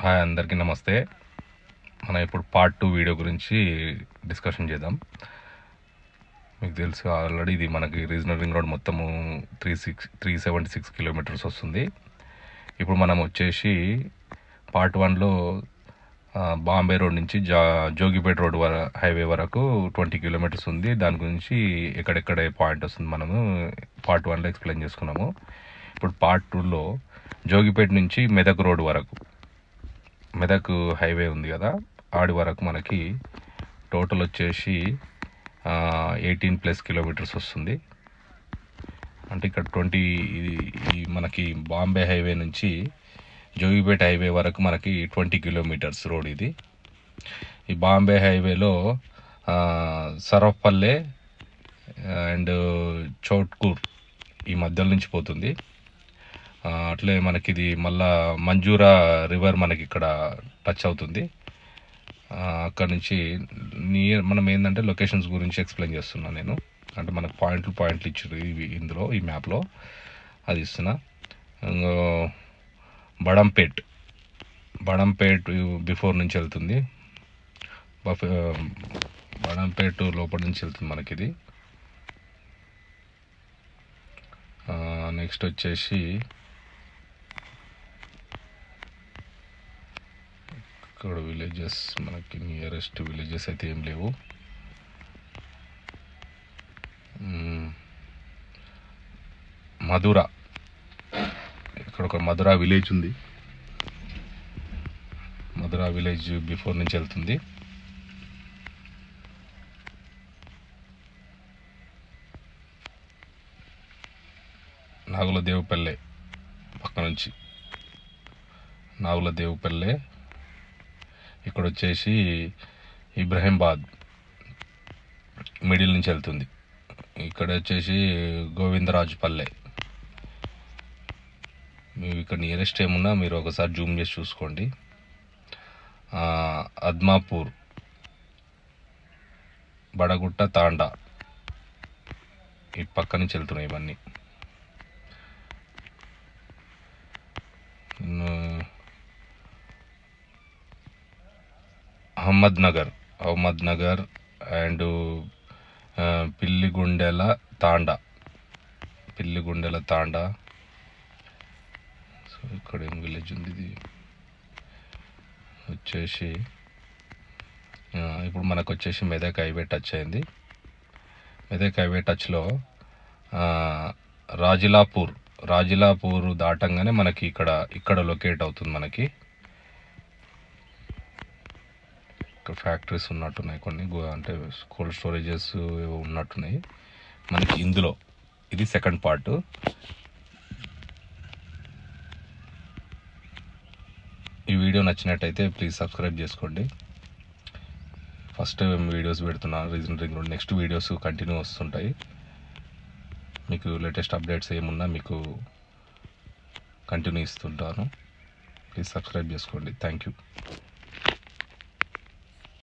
Hi, అందరికీ నమస్తే. మనం ఇప్పుడు పార్ట్ 2 వీడియో గురించి డిస్కషన్ చేద్దాం. మీకు తెలుసు ఆల్రెడీ ఇది మనకి రీజనల్ రింగ్ రోడ్ మొత్తము 376 కిలోమీటర్స్ వస్తుంది. ఇప్పుడు మనం వచ్చేసి పార్ట్ 1లో బాంబే రోడ్ నుంచి జోగిపేట రోడ్ హైవే వరకు 20 కిలోమీటర్స్ ఉంది. దాని గురించి ఎక్కడెక్కడ పాయింట్ వస్తుంది మనము పార్ట్ 1లో ఎక్స్ప్లెయిన్ చేసుకున్నాము. ఇప్పుడు పార్ట్ 2లో జోగిపేట నుంచి మెదక్ రోడ్ వరకు, మెదక్ హైవే ఉంది కదా, ఆడి వరకు మనకి టోటల్ వచ్చేసి 18+ కిలోమీటర్స్ వస్తుంది. అంటే ఇక్కడ 20 ఈ మనకి బాంబే హైవే నుంచి జోగిపేట హైవే వరకు మనకి 20 కిలోమీటర్స్ రోడ్ ఇది. ఈ బాంబే హైవేలో సరఫ్పల్లె అండ్ చౌట్కూర్ ఈ మధ్యలో నుంచి పోతుంది. అట్లే మనకి ఇది మళ్ళా మంజూరా రివర్ మనకి ఇక్కడ టచ్ అవుతుంది. అక్కడ నుంచి మనం ఏంటంటే లొకేషన్స్ గురించి ఎక్స్ప్లెయిన్ చేస్తున్నాను నేను. అంటే మనకు పాయింట్లు ఇచ్చారు ఇందులో ఈ మ్యాప్లో, అది ఇస్తున్నా. బడంపేట్ బిఫోర్ నుంచి వెళ్తుంది, బడంపేట్ లోపల నుంచి వెళ్తుంది మనకి ఇది. నెక్స్ట్ వచ్చేసి ఇక్కడ విలేజెస్, మనకి నియరెస్ట్ విలేజెస్ అయితే ఏం లేవు. మధుర, ఇక్కడ ఒక మధుర విలేజ్ ఉంది. మధుర విలేజ్ బిఫోర్ నుంచి వెళ్తుంది. నాగులదేవుపల్లె పక్క నుంచి, నాగులదేవుపల్లె. ఇక్కడ వచ్చేసి ఇబ్రహీంబాద్ మిడిల్ నుంచి వెళ్తుంది. ఇక్కడ వచ్చేసి గోవిందరాజుపల్లె. మీరు ఇక్కడ నియరెస్ట్ ఏమున్నా మీరు ఒకసారి జూమ్ చేసి చూసుకోండి. అద్మాపూర్, బడగుట్ట, తాండా ఈ పక్క నుంచి వెళ్తున్నాయి ఇవన్నీ. Ahmednagar and Pilligundela Thanda. So ఇక్కడ ఏం విలేజ్ ఉంది ఇది వచ్చేసి. ఇప్పుడు మనకు వచ్చేసి మెదక్ హైవే టచ్ అయింది. మెదక్ హైవే టచ్లో రాజిలాపూర్ దాటంగానే మనకి ఇక్కడ లొకేట్ అవుతుంది. మనకి ఇక్కడ ఫ్యాక్టరీస్ ఉన్నట్టున్నాయి కొన్ని, అంటే కోల్డ్ స్టోరేజెస్ ఉన్నట్టున్నాయి మనకి ఇందులో. ఇది సెకండ్ పార్ట్. ఈ వీడియో నచ్చినట్టయితే ప్లీజ్ సబ్స్క్రైబ్ చేసుకోండి. ఫస్ట్ టైం వీడియోస్ పెడుతున్నాను regional ring road. Next videos continue వస్తుంటాయి. మీకు లేటెస్ట్ అప్డేట్స్ ఏమున్నా మీకు కంటిన్యూ ఇస్తుంటాను. ప్లీజ్ సబ్స్క్రైబ్ చేసుకోండి. Thank you.